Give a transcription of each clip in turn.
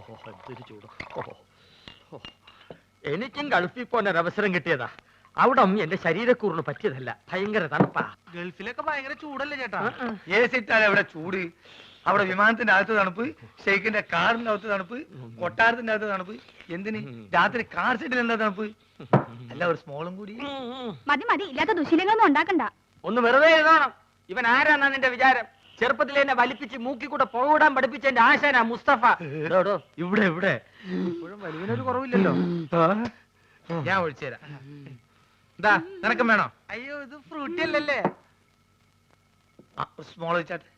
എന്തൊരു ചൂട്. എനിക്കും ഗൾഫിൽ പോകാൻ ഒരവസരം കിട്ടിയതാ. അവിടെ എന്റെ ശരീരക്കൂറിന് പറ്റിയതല്ല. ഭയങ്കര തണുപ്പാ. ഗൾഫിലൊക്കെ ഭയങ്കര ചൂടല്ലേ ചേട്ടാ? ഏസിട്ടാണ് അവിടെ ചൂട്. അവിടെ വിമാനത്തിന്റെ അകത്ത് തണുപ്പ്, ഷെയ്ഖിന്റെ കാറിന്റെ അകത്ത് തണുപ്പ്, കൊട്ടാരത്തിന്റെ അകത്ത് തണുപ്പ്. എന്തിന് രാത്രി കാർ സീറ്റിൽ എന്താ തണുപ്പ്? അല്ല ഒരു സ്മോളും കൂടി. മതി മതി, ഇല്ലാത്ത ദുശീലങ്ങളൊന്നും ഉണ്ടാക്കണ്ട. ഒന്ന് വെറുതെ എഴുതണം. ഇവൻ ആരാന്നാണ് എന്റെ വിചാരം? ചെറുപ്പത്തിൽ എന്നെ വലിപ്പിച്ച് മൂക്കിക്കൂടെ പുകവിടാൻ പഠിപ്പിച്ച എന്റെ ആശാനാ മുസ്തഫ. ഇവിടെ ഇവിടെ ഇപ്പോഴും വലിയനൊരു കുറവില്ലല്ലോ. ഞാൻ ഒഴിച്ചു തരാം. എന്താ നിനക്കും വേണോ? അയ്യോ ഇത് ഫ്രൂട്ടി അല്ലല്ലേ? സ്മോൾ വെച്ചാട്ടെ.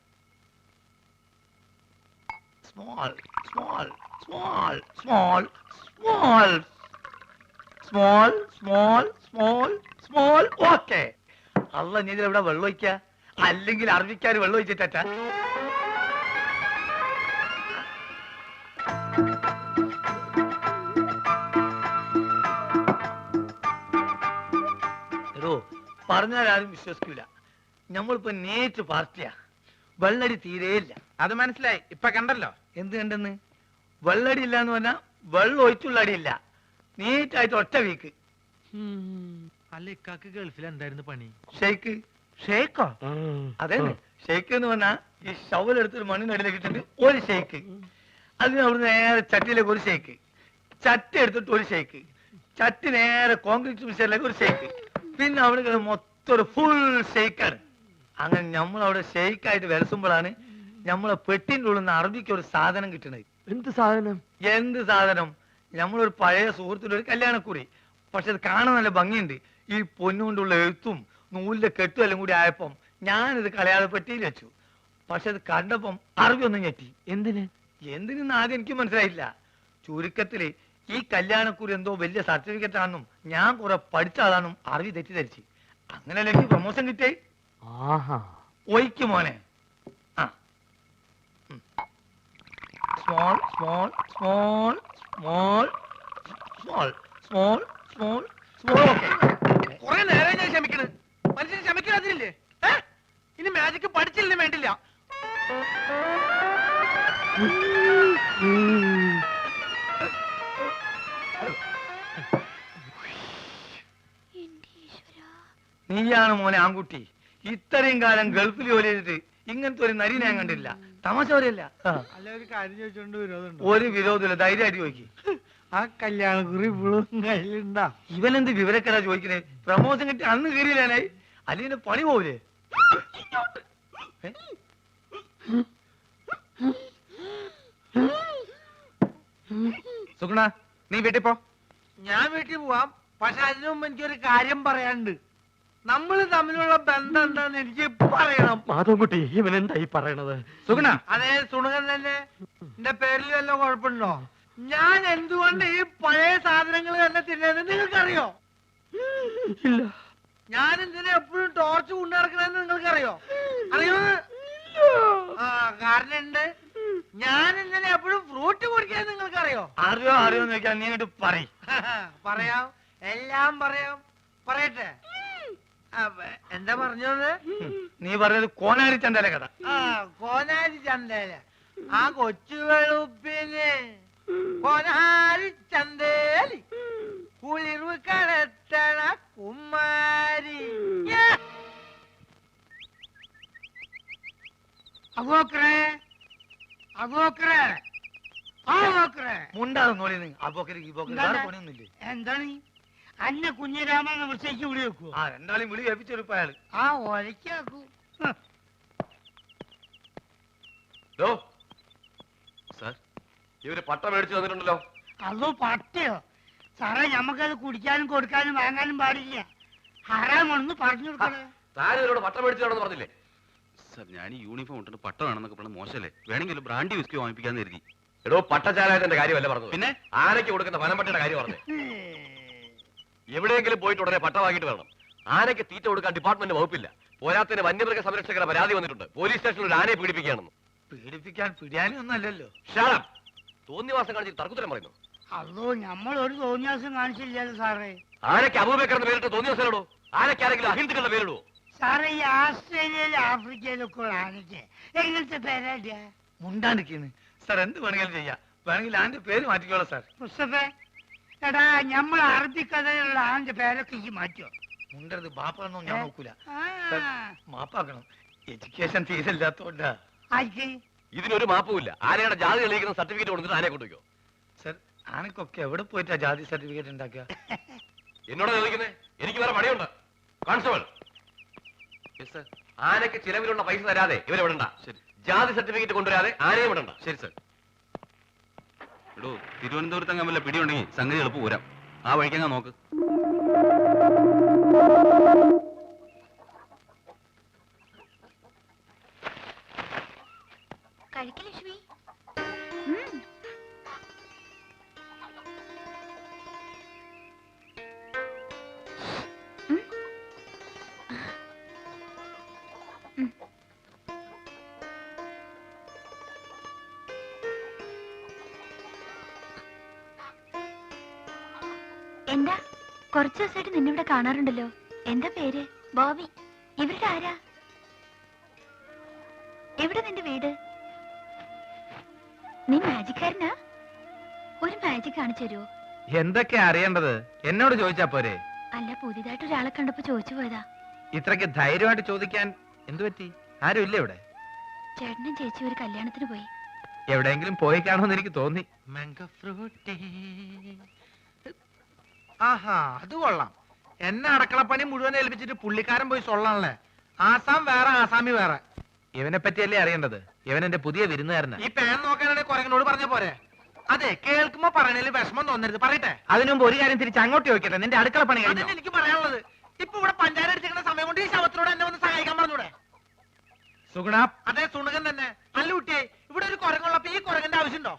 Small small small small small small small small small. Okay. അല്ല നീ ഇതിലെവിടെ വെള്ളം ഒഴിക്ക? അല്ലെങ്കിൽ അറബിക്കാർ വെള്ളം ഒഴിച്ചിട്ടാ? പറഞ്ഞാൽ ആരും വിശ്വസിക്കൂല. നമ്മളിപ്പോ നേരിട്ട് പാർട്ടിയാ. വെള്ളടി തീരെയില്ല. അത് മനസ്സിലായി. ഇപ്പൊ കണ്ടല്ലോ. എന്ത് കണ്ടെന്ന്? വെള്ളടി ഇല്ല എന്ന് പറഞ്ഞാ വെള്ളം ഒഴിച്ചുള്ള അടിയില്ല. നീറ്റായിട്ട് ഒറ്റ വീക്ക്. അല്ല ഇക്കാക്ക് ഗൾഫിൽ എന്തായിരുന്നു പണി? ഷെയ്ക്ക്. ഷെയ്ക്കോ? അതെ, ഷെയ്ക്ക് എന്ന് പറഞ്ഞാ ഈ ഷവലെടുത്തൊരു മണ്ണിനടിയിലേക്ക് ഇട്ടിട്ട് ഒരു ഷെയ്ക്ക്. അതിന് അവിടുന്ന് നേരെ ചട്ടിയിലേക്ക് ഒരു ഷെയ്ക്ക്, ചട്ടി എടുത്തിട്ട് ഒരു ഷെയ്ക്ക്, ചട്ടി നേരെ കോൺക്രീറ്റ് മിക്സറിലേക്ക് ഒരു ഷെയ്ക്ക്, പിന്നെ അവിടെ മൊത്തം ഒരു ഫുൾ ഷെയ്ക്കാണ്. അങ്ങനെ നമ്മളവിടെ ഷെയ്ക്കായിട്ട് വിലസുമ്പോഴാണ് നമ്മളെ പെട്ടിൻ്റെ ഉള്ളിൽ നിന്ന് അറബിക്ക് ഒരു സാധനം കിട്ടണത്. എന്ത് സാധനം? എന്ത് സാധനം? നമ്മളൊരു പഴയ സുഹൃത്തിന്റെ ഒരു കല്യാണക്കുറി. പക്ഷെ അത് കാണാൻ നല്ല ഭംഗിയുണ്ട്. ഈ പൊന്നുകൊണ്ടുള്ള എഴുത്തും നൂലിന്റെ കെട്ടും എല്ലാം കൂടി ആയപ്പം ഞാനിത് കളയാതെ പെട്ടിയിൽ വെച്ചു. പക്ഷെ അത് കണ്ടപ്പം അറബി ഒന്നും ഞെട്ടി. എന്തിനെന്ന് ആദ്യം എനിക്ക് മനസ്സിലായില്ല. ചുരുക്കത്തില് ഈ കല്യാണക്കുറി എന്തോ വലിയ സർട്ടിഫിക്കറ്റ് ആണെന്നും ഞാൻ കുറെ പഠിച്ച ആളാണെന്നും അറബി തെറ്റിദ്ധരിച്ച്. അങ്ങനെയല്ല എനിക്ക് പ്രൊമോഷൻ കിട്ടേ. ഒയ്ക്ക് മോനെ. Small small small small small small small small. കുറെ നേരം ഞാൻ ക്ഷമിക്കണ്. മനുഷ്യന് ക്ഷമിക്കാതില്ലേ? ഇനി മാജിക്ക് പഠിച്ചില്ലേ വേണ്ടില്ല. നീയാണ് മോനെ ആൺകുട്ടി. ഇത്രയും കാലം ഗൾഫിൽ ജോലി ചെയ്തിട്ട് ഇങ്ങനത്തെ ഒരു നരി ഞാൻ കണ്ടില്ല. തമാശ പറയല്ല. അല്ല ഒരു കാര്യം ചോദിച്ചോണ്ട് വിരോധമുണ്ടോ? ഒരു വിരോധമില്ല. ധൈര്യമായിട്ട് ചോദിക്കും. ആ കല്യാണക്കുറി ഇപ്പോഴും കയ്യിലുണ്ടാ? ഇവനെന്ത് വിവരക്കരാ ചോദിക്കണേ? പ്രമോഷൻ കിട്ടി അന്ന് കയറിയില്ലേ? അല്ലെങ്കിൽ പണി പോവില്ലേ? സുഗുണ നീ വീട്ടിൽ പോ. ഞാൻ വീട്ടിൽ പോവാം. പക്ഷെ അതിനു മുമ്പ് എനിക്കൊരു കാര്യം പറയാനുണ്ട്. നമ്മൾ തമ്മിലുള്ള ബന്ധം എന്താന്ന് എനിക്ക് പറയണം. മാധവൻകുട്ടി ഇവൻ എന്തായി പറയണത്? സുഗുണ. അതെ സുണകൻ തന്നെ. എന്റെ പേരിൽ വല്ല കുഴപ്പമുണ്ടോ? ഞാൻ എന്തുകൊണ്ട് ഈ പഴയ സാധനങ്ങൾ തന്നെ തിന്നത് നിങ്ങൾക്കറിയോ? ഇല്ല. ഞാൻ എന്തിനാ എപ്പോഴും ടോർച്ച് കൊണ്ടു നടക്കണെന്ന് നിങ്ങൾക്കറിയോ? അറിയോ? ആ കാരണം ഉണ്ട്. ഞാൻ എന്തിനാ എപ്പോഴും ഫ്രൂട്ട് കുടിക്കാൻ നിങ്ങൾക്കറിയോ? അറിയോ അറിയോന്ന് ചോദിക്കാൻ നീ ഇങ്ങോട്ട് പറയും. പറയാം, എല്ലാം പറയാം. പറയട്ടെ? എന്താ പറഞ്ഞത്? നീ പറഞ്ഞത് കോനാരി ചന്തല കഥ. ആ കോനാരി ചന്തല. ആ കൊച്ചു വെളുപ്പിന് കോനാരി ചന്തേലി കുളിർവ് കടത്തണ കുമാരി. മുണ്ടാതെ നോളി അബോക്കര് ഈ ബോക്കര് പണിയൊന്നുമില്ലേ? എന്താണ് അന്നെ കുഞ്ഞിരാമൻ വിളിച്ചേക്ക് വിളി വെക്കൂ. ആ രണ്ടാളെയും വിളി ഏൽപ്പിച്ചെടുപ്പ അയാള്. ആ ഒലക്കാക്കൂ. ഇവര് പട്ട മേടിച്ചു തന്നിട്ടുണ്ടല്ലോ. അതോ പട്ടയോ? സാറേ ഞമ്മക്കത് കുടിക്കാനും കൊടുക്കാനും വാങ്ങാനും പാടില്ല. ഹറാമൊന്ന് പറഞ്ഞു കൊടുക്കണേ. താൻ ഇവരോട് പട്ട മേടിച്ചു പറഞ്ഞില്ലേ? സാർ ഞാൻ ഈ യൂണിഫോം ഇട്ടിട്ട് പട്ട വേണമെന്നൊക്കെ പറഞ്ഞ മോശമല്ലേ? വേണമെങ്കിൽ ബ്രാൻഡി വിസ്കി വാങ്ങിപ്പിക്കാന്ന് കരുതി. എടോ പട്ടച്ചാലായതിന്റെ കാര്യമല്ല പറഞ്ഞത്. പിന്നെ ആനയ്ക്ക് കൊടുക്കുന്ന ഫലംപട്ടയുടെ കാര്യം പറഞ്ഞേ. എവിടെയെങ്കിലും പോയിട്ട് ഉടനെ പട്ട വാങ്ങിയിട്ട് വരണം. ആനയ്ക്ക് തീറ്റ കൊടുക്കാൻ ഡിപ്പാർട്ട്മെന്റ് വകുപ്പില്ല. പോരാത്തിന് വന്യമൃഗ സംരക്ഷകരുടെ പരാതി വന്നിട്ടുണ്ട്. പോലീസ് സ്റ്റേഷനിൽ ഒരു ആനയെ പീഡിപ്പിക്കുകയാണെന്ന്. പീഡിപ്പിക്കാൻ പിടിയാനും ഒന്നല്ലല്ലോ. തോന്നിവാസം കാണിച്ച് തർക്കുത്തരം പറയുന്നു. അതോ നമ്മളൊരു തോന്നിയാസം കാണിച്ചില്ലല്ലോ സാറേ. ആനയ്ക്ക് അബൂബക്കറിന്റെ പേരിട്ട് തോന്നിവാസനോടോ? ആനയ്ക്ക് ആരെങ്കിലും അഹിന്ദുക്കളുടെ പേരിടുവോ? സാറേ ഈ ആസ്ട്രേലിയയിലും ആഫ്രിക്കയിലൊക്കെ ഉള്ള ആനയ്ക്ക് എങ്ങനത്തെ പേരാ? മുണ്ടാണ്ടിരിക്കുന്നു സാർ. എന്ത് വേണമെങ്കിലും ചെയ്യാം. വേണമെങ്കിൽ ആന്റെ പേര് മാറ്റിക്കോളാം സാർ. മുസ്തഫേ, എടാ നമ്മൾ അറബിക്കഥയിലുള്ള ആന്റെ പേരൊക്കെ ഈ മാറ്റോ? മുണ്ടരുത്, ബാപ്പാന്നോ ഞാൻ നോക്കൂല. ആ, സാർ, മാപ്പാക്കണം. എഡ്യൂക്കേഷൻ തീരില്ലാത്തോണ്ടാ. ആയിക്ക്. ഇതിനൊരു മാപ്പുമില്ല. ആനയുടെ ജാതി തെളിയിക്കുന്ന സർട്ടിഫിക്കറ്റ് കൊടുത്തിട്ട് ആനയെ കൊണ്ടുവയ്ക്കോ. സാർ, ആനക്കൊക്കെ എവിടെ പോയിട്ടാ ജാതി സർട്ടിഫിക്കറ്റ് ഉണ്ടാക്കുക? എന്നോട് ചോദിക്കുന്നേ, എനിക്ക് വേറെ പണിയുണ്ട്. കോൺസ്റ്റബിൾ, ആനയ്ക്ക് ചിലവിലുള്ള പൈസ തരാതെ ഇവരെ വിടണ്ട. ശരി. ജാതി സർട്ടിഫിക്കറ്റ് കൊണ്ടുവരാതെ ആനയെ വിടണ്ട. ശരി സർ. എടോ, തിരുവനന്തപുരത്ത് അങ്ങ് വല്ല പിടിയുണ്ടെങ്കിൽ സംഗതി എളുപ്പം പോരാം. ആ വഴിക്കങ്ങ് നോക്ക്. കഴിക്കലക്ഷ്മി. എന്താ കുറച്ചു ദിവസമായിട്ട് നിന്നിവിടെ കാണാറുണ്ടല്ലോ. എന്താ പേര്? ബോബി. ഇവരുടെ ആരാ? എവിടെ നിന്റെ വീട്? നീ മാജിക്കാരനാ? ഒരു മാജിക് കാണിച്ചു തരുമോ? എന്തൊക്കെയാ അറിയേണ്ടത്? എന്നോട് ചോദിച്ചാ പോരെ? അല്ല, പുതിയതായിട്ട് ഒരാളെ കണ്ടപ്പോ ചോദിച്ചു പോയതാ. ഇത്രയ്ക്ക് ധൈര്യമായിട്ട് ചോദിക്കാൻ എന്തു പറ്റി? ആരും ഇല്ല ഇവിടെ? ചേട്ടനും ചേച്ചി ഒരു കല്യാണത്തിന് പോയി. എവിടെയെങ്കിലും പോയി കാണുമെന്ന് എനിക്ക് തോന്നി. Mango Frooti. ആഹാ, അത് കൊള്ളാം. എന്നെ അടക്കളപ്പണി മുഴുവൻ ഏൽപ്പിച്ചിട്ട് പുള്ളിക്കാരൻ പോയി സൊള്ളാണല്ലേ. ആസാം വേറെ, ആസാമി വേറെ. ഇവനെ പറ്റിയല്ലേ അറിയേണ്ടത്? ഇവൻ എന്റെ പുതിയ വിരുന്നുകാരനാ. ഈ പേൻ നോക്കാനാണെങ്കിൽ കുരങ്ങനോട് പറഞ്ഞ പോരെ? അതെ, കേൾക്കുമ്പോ പറയണേല് വിഷമം തോന്നരുത്. പറയട്ടെ. അതിനു മുമ്പ് ഒരു കാര്യം തിരിച്ച് അങ്ങോട്ട് ചോദിക്കട്ടെ, നിന്റെ അടുക്കള പണി കഴിഞ്ഞോ? അതന്നെ എനിക്ക് പറയാനുള്ളത്. ഇപ്പൊ ഇവിടെ പഞ്ചായത്ത് അടിച്ചിരിക്കുന്ന സമയം കൊണ്ട് ഈ ശവത്തിനോട് എന്നെ ഒന്ന് സഹായിക്കാൻ പറഞ്ഞൂടെ? സുഗുണ, അതെ, സുണകൻ തന്നെ. അല്ല കുട്ടിയെ, ഇവിടെ ഒരു കുരങ്ങുള്ളപ്പോ ഈ കുരങ്ങന്റെ ആവശ്യമുണ്ടോ?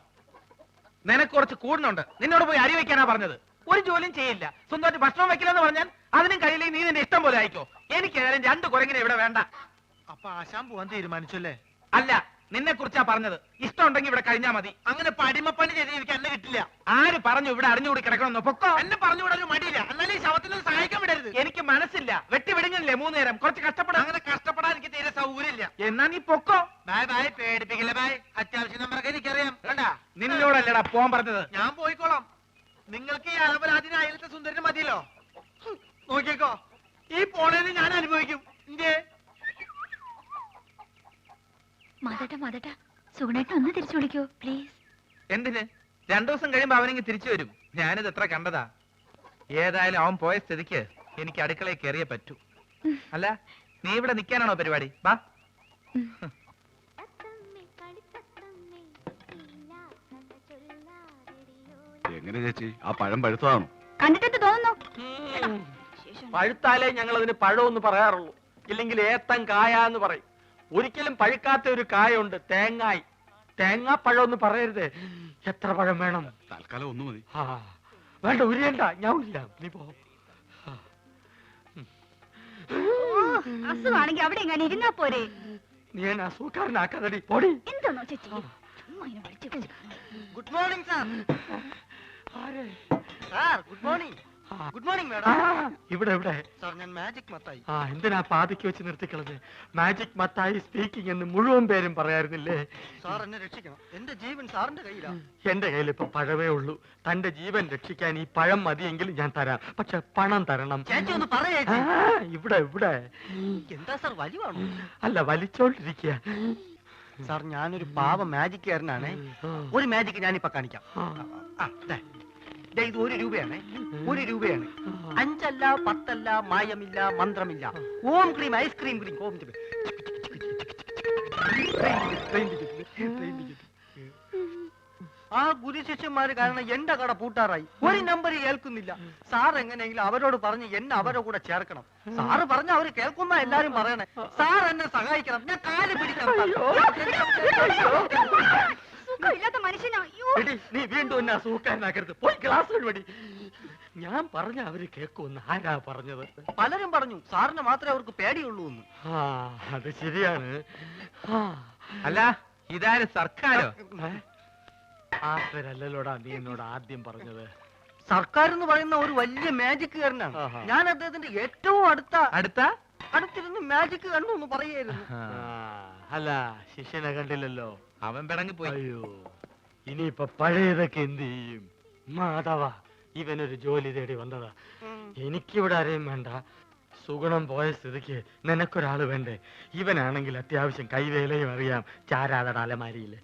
നിനക്ക് കുറച്ച് കൂടുന്നുണ്ട്. നിന്നോട് പോയി അരി വെക്കാനാ പറഞ്ഞത്. ഒരു ജോലിയും ചെയ്യില്ല. സ്വന്തമായിട്ട് ഭക്ഷണം വെക്കില്ലെന്ന് പറഞ്ഞാൽ അതിനും കഴിയില്ലെങ്കിൽ നീ നിന്റെ ഇഷ്ടം പോലെ ആയിക്കോ. എനിക്ക് ഏതായാലും 2 കുരങ്ങിനെ ഇവിടെ വേണ്ട. അപ്പൊ ആശാൻ പോവാൻ തീരുമാനിച്ചല്ലേ? അല്ല, നിന്നെ കുറിച്ചാ പറഞ്ഞത്. ഇഷ്ടമുണ്ടെങ്കിൽ ഇവിടെ കഴിഞ്ഞാ മതി. അങ്ങനെ പടിമപ്പണി ചെയ്ത് എനിക്ക് എന്നെ കിട്ടില്ല. ആര് പറഞ്ഞു ഇവിടെ അടിഞ്ഞുകൂടി കിടക്കണമെന്ന്? പൊക്കോ. എന്നെ പറഞ്ഞുകൂടാൻ ഒരു മടിയില്ല. എന്നാലും ഈ ശവത്തിനൊന്ന് സഹായിക്കാൻ വിടരുത്. എനിക്ക് മനസ്സില്ല. വെട്ടി വിടുങ്ങില്ലേ 3 നേരം? കുറച്ച് കഷ്ടപ്പെടാം. അങ്ങനെ കഷ്ടപ്പെടാൻ എനിക്ക് തീരെ സൗകര്യമില്ല. എന്നാ നീ പൊക്കോ. ബായ് ബായ്, പേടിപ്പിക്കില്ല ബായ്. അത്യാവശ്യം നമ്പറൊക്കെ എനിക്കറിയാം. കണ്ടാ, നിന്നോടല്ലടാ പോകാൻ പറഞ്ഞത്. ഞാൻ പോയിക്കോളാം. നിങ്ങൾക്ക് ഈ അലപരാധിന് അയലത്തെ സുന്ദരന് മതിയല്ലോ. നോക്കിക്കോ, ഈ പോണേന്ന് ഞാൻ അനുഭവിക്കും. ഇന്റെ മതട്ട സുഗുണേട്ടൻ ഒന്ന് തിരിച്ചു വിളിക്കോ പ്ലീസ്. എന്തിന്? 2 ദിവസം കഴിയുമ്പോ അവനെങ്കിൽ തിരിച്ചു വരും. ഞാനിത് എത്ര കണ്ടതാ. ഏതായാലും അവൻ പോയ സ്ഥിതിക്ക് എനിക്ക് അടുക്കളയിൽ കയറിയേ പറ്റൂ. അല്ല, നീ ഇവിടെ നിൽക്കാനാണോ പരിപാടി? വാ. എങ്ങനെ ചേച്ചി, ആ പഴം പഴുത്തതാണോ? കണ്ടിട്ട് തോന്നുന്നു. പഴുത്താലേ ഞങ്ങൾ അതിന് പഴമെന്ന് പറയാറുള്ളൂ. ഇല്ലെങ്കിൽ ഏത്തൻ കായ എന്ന് പറയും. ഒരിക്കലും പഴുക്കാത്ത ഒരു കായുണ്ട്, തേങ്ങായി. തേങ്ങാപ്പഴം എന്ന് പറയരുത്. എത്ര പഴം വേണം? തൽക്കാലം ഒന്നു മതി. വേണ്ട, ഉരിയണ്ട, ഞാൻ ഉരിയാം. നീ പോ. അസുഖമാണെങ്കിൽ അവിടെ എങ്ങനെ ഇരുന്നാ പോരെ? നീ എന്നെ അസുഖക്കാരനാക്കാതടി, പൊടി. എന്താണോ ചേച്ചി ചുമ്മാ ഇങ്ങനെ വിളിച്ച് വിളിച്ച്. Good morning sir. ആരെ? Sir good morning. Good morning ആ, മാഡം. ഇവിടെ ഇവിടെ. സാർ ഞാൻ മാജിക് മത്തായി. എന്തിനാ പാതിക്ക് വെച്ച് നിർത്തിക്കളഞ്ഞ്? മാജിക് മത്തായി സ്പീക്കിംഗ് എന്ന് മുഴുവൻ പേരും പറയാറുന്നില്ലേ? സാർ എന്നെ രക്ഷിക്കണം. എന്റെ ജീവൻ സാറിന്റെ കയ്യിലാണ്. എന്റെ കയ്യിൽ ഇപ്പൊ പഴമേ ഉള്ളൂ. തന്റെ ജീവൻ രക്ഷിക്കാൻ ഈ പഴം മതിയെങ്കിൽ ഞാൻ തരാം. പക്ഷെ പണം തരണം. ചേച്ചി ഒന്ന് പറയേ. ഇവിടെ ഇവിടെ. എന്താ സാർ വലിവാണോ? അല്ല, വലിച്ചോണ്ടിരിക്കുക. സാർ ഞാനൊരു പാവ മാജിക്കാരനാണ്. ഒരു മാജിക് ഞാനിപ്പോ കാണിക്കാം. ഇത് 1 രൂപയാണ്. 1 രൂപയാണ്. 5 അല്ല 10 അല്ല, മായമില്ല, മന്ത്രമില്ല. ഓം ക്രീം, ഐസ്ക്രീം ക്രീം. ഓം ആ ഗുരുശിഷ്യന്മാര് കാരണം എന്റെ കട പൂട്ടാറായി. ഒരു നമ്പർ കേൾക്കുന്നില്ല. സാർ എങ്ങനെയെങ്കിലും അവരോട് പറഞ്ഞ് എന്നെ അവരുടെ കൂടെ ചേർക്കണം. സാറ് പറഞ്ഞ അവര് കേൾക്കുന്ന എല്ലാരും പറയണേ. സാർ എന്നെ സഹായിക്കണം. ഞാൻ കാല് പിടിക്കണം. സുഖമില്ലാത്ത മനുഷ്യനാ. അയ്യോ. നീ വീണ്ടും എന്നെ അസുഖക്കാരനാക്കരുത്. പോയി ക്ലാസ് വഴി. ഞാൻ പറഞ്ഞ അവര് കേൾക്കുമെന്ന് ആരാ പറഞ്ഞത്? പലരും പറഞ്ഞു സാറിന് മാത്രമേ അവർക്ക് പേടിയുള്ളൂ എന്ന്. അത് ശരിയാണ്. അല്ല, ഇതാര് സർക്കാരോ? ആരല്ലല്ലോടാ നീ എന്നോട് ആദ്യം പറഞ്ഞത്? സർക്കാർ എന്ന് പറയുന്ന ഒരു വലിയ മാജിക്കുകാരനാണ്. ഞാൻ അദ്ദേഹത്തിന്റെ ഏറ്റവും അടുത്തിരുന്ന് മാജിക് കണ്ടു എന്ന് പറയായിരുന്നു. അല്ല, ശിഷ്യനെ കണ്ടില്ലല്ലോ. അവൻ പിടങ്ങി പോയി. അയ്യോ, ഇനിയിപ്പൊ പഴയതൊക്കെ എന്ത് ചെയ്യും? മാധവ, ഇവനൊരു ജോലി തേടി വന്നതാ. എനിക്കിവിടെ ആരെയും വേണ്ട. സുഗുണം പോയ സ്ഥിതിക്ക് നിനക്കൊരാള് വേണ്ടേ? ഇവനാണെങ്കിൽ അത്യാവശ്യം കൈവേലയും അറിയാം. ചാരാതട അലമാരിയില്.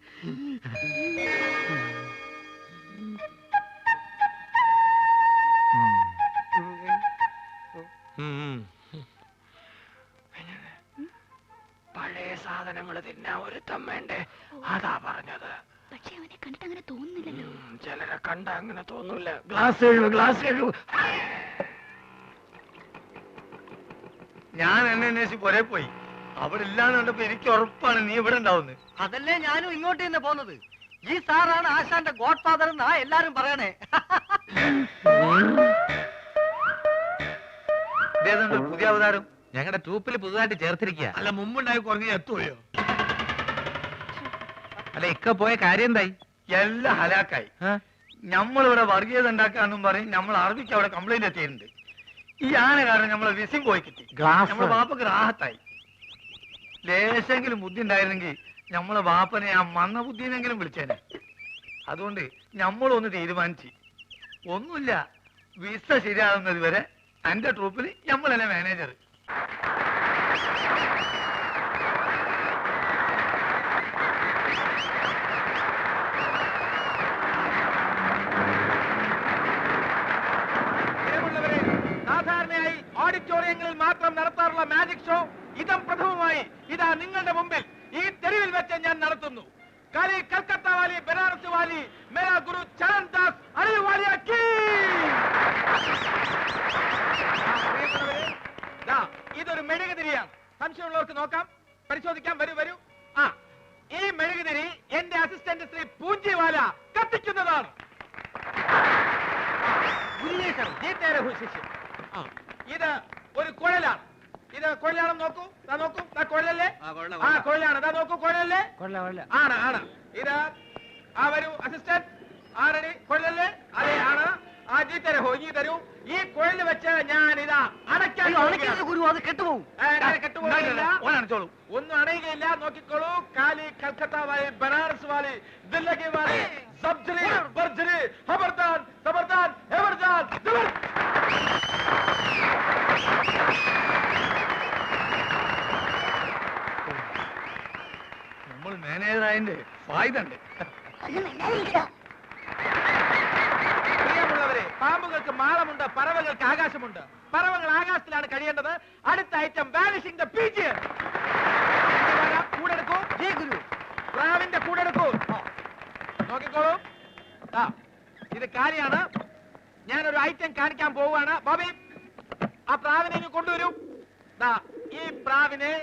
പഴയ സാധനങ്ങൾ തിന്നാൻ ഒരുത്തം വേണ്ടേ? അതാ പറഞ്ഞത്. പക്ഷെ അവനെ കണ്ടിട്ട് അങ്ങനെ തോന്നുന്നില്ലല്ലോ. ചിലരെ കണ്ട അങ്ങനെ തോന്നൂല. ഗ്ലാസ് എഴുതു. ഞാൻ എന്നെ അന്വേഷിച്ച് പുറേ പോയി. അവിടെ ഇല്ലാന്ന് കണ്ടപ്പോ എനിക്ക് ഉറപ്പാണ് നീ ഇവിടെ ഉണ്ടാവുന്നത്. അതല്ലേ ഞാനും ഇങ്ങോട്ട് തന്നെ പോന്നത്. ഈ സാറാണ് ആശാന്റെ ഗോഡ് ഫാദർ എന്നാ എല്ലാരും പറയണേ. ഇതേതുണ്ട് പുതിയ അവതാരം? ഞങ്ങളുടെ ട്രൂപ്പിൽ പുതുതായിട്ട് ചേർത്തിരിക്കുക. അല്ല മുമ്പുണ്ടായി കുറഞ്ഞ എത്തുകയോ? അല്ല ഇക്ക പോയ കാര്യം എന്തായി? എല്ലാം ഹലാക്കായി. നമ്മളിവിടെ വർഗീയത ഉണ്ടാക്കാന്നും പറയും. നമ്മൾ അറബിക്ക് അവിടെ കംപ്ലൈന്റ് എത്തിയിട്ടുണ്ട്. ഈ ആന കാരണം നമ്മളെ വിസിം പോയി കിട്ടി. നമ്മളെ വാപ്പക്ക് റാഹത്തായി. ലേശെങ്കിലും ബുദ്ധി ഉണ്ടായിരുന്നെങ്കിൽ നമ്മളെ വാപ്പനെ ആ മന്ന ബുദ്ധിനെങ്കിലും വിളിച്ചേനെ. അതുകൊണ്ട് നമ്മളൊന്ന് തീരുമാനിച്ച് ഒന്നുമില്ല, വിസ ശരിയാകുന്നത് വരെ എന്റെ ട്രൂപ്പിൽ നമ്മളല്ലേ മാനേജർ. സാധാരണയായി ഓഡിറ്റോറിയങ്ങളിൽ മാത്രം നടത്താറുള്ള മാജിക് ഷോ ഇതം പ്രഥമമായി ഇതാ നിങ്ങളുടെ മുമ്പിൽ ഈ തെരുവിൽ വെച്ച് ഞാൻ നടത്തുന്നു. കാലി കൽക്കത്ത വാലി, ബനാറസ് വാലി, മേരാ ഗുരു ചരൺ ദാസ് അലിവാലിയ കീ. ഇതൊരു മെഴുകുതിരിയാണ്. സംശയമുള്ളവർക്ക് നോക്കാം, പരിശോധിക്കാം. വരൂ. ഈ മെഴുകുതിരി എന്റെ അസിസ്റ്റന്റ് ശ്രീ പൂഞ്ചിവാല കത്തിക്കുന്നതാണ്. ഇത് ഒരു കുഴലാണ്. ഇത് കുഴലാണെന്ന് നോക്കൂ. കുഴലല്ലേ? കുഴലാണ്. നോക്കൂ, കുഴലല്ലേ? ആണ്. ഇത് വരൂ അസിസ്റ്റന്റ്. റെഡി? കുഴലല്ലേ? അതെ, ആണ്. ഇനി തരൂ. ഈ കുഴല് വെച്ച് ഞാൻ ഇതാ അടയ്ക്കാൻ ഗുരു, അത് കെട്ടുപോകും. ഒന്നും അണയുകയില്ല. നോക്കിക്കോളൂ. കാലി കൽക്കത്ത വാലി, ബനാറസ് വാലി, ദില്ലി വാലി, സബ്ജറി ബർജറി, ഖബർദാർ ഖബർദാർ ഖബർദാർ. നമ്മൾ മാനേജറായതിന്റെ ഫായ്ദണ്ട്. പ്രിയമുള്ളവരെ, പാമ്പുകൾക്ക് മാളമുണ്ട്, പറവകൾക്ക് ആകാശമുണ്ട്. പറവകൾ ആകാശത്തിലാണ് കഴിയേണ്ടത്. അടുത്ത ഐറ്റം വാനിഷിംഗ് ദ പീജിയൻ. കൂടെടുക്കൂ. ജി ഗുരു. പ്രാവിന്റെ കൂടെടുക്കൂ. നോക്കിക്കോളൂ. ഇത് കാര്യമാണ്. ഞാനൊരു ഐറ്റം കാണിക്കാൻ പോവുകയാണ്. ബോബി, ആ പ്രാവിനെ ഇങ്ങ് കൊണ്ടുവരൂ. ഈ പ്രാവിനെ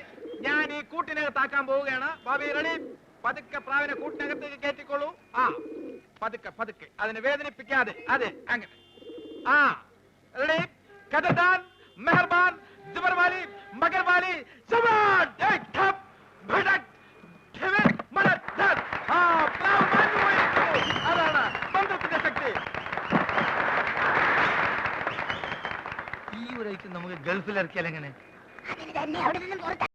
ഞാൻ ഈ കൂട്ടിനകത്താക്കാൻ പോവുകയാണ്. ബോബി റെഡി? പതുക്കെ പ്രാവിനെ കൂട്ടിനകത്തേക്ക് കയറ്റിക്കോളൂ. പതുക്കെ അതിനെ വേദനിപ്പിക്കാതെ. അതെ, അങ്ങനെ. റെഡി? കദർദാൻ, മെഹർബാൻ, ജുബർവാലി, മഗർവാലി, സവാൻ, ഠപ്, ഭടക്, ഠിവിൻ, മലദ്. പ്രാവ് മാഞ്ഞുപോയിരിക്കുന്നു. അതാണ് മന്ത്രത്തിന്റെ ശക്തി. ഈ ഒരു ഐറ്റം നമുക്ക് ഗൾഫിൽ ഇറക്കിയാൽ എങ്ങനെ? അതിന് തന്നെ അവിടെ നിന്നും പുറത്ത്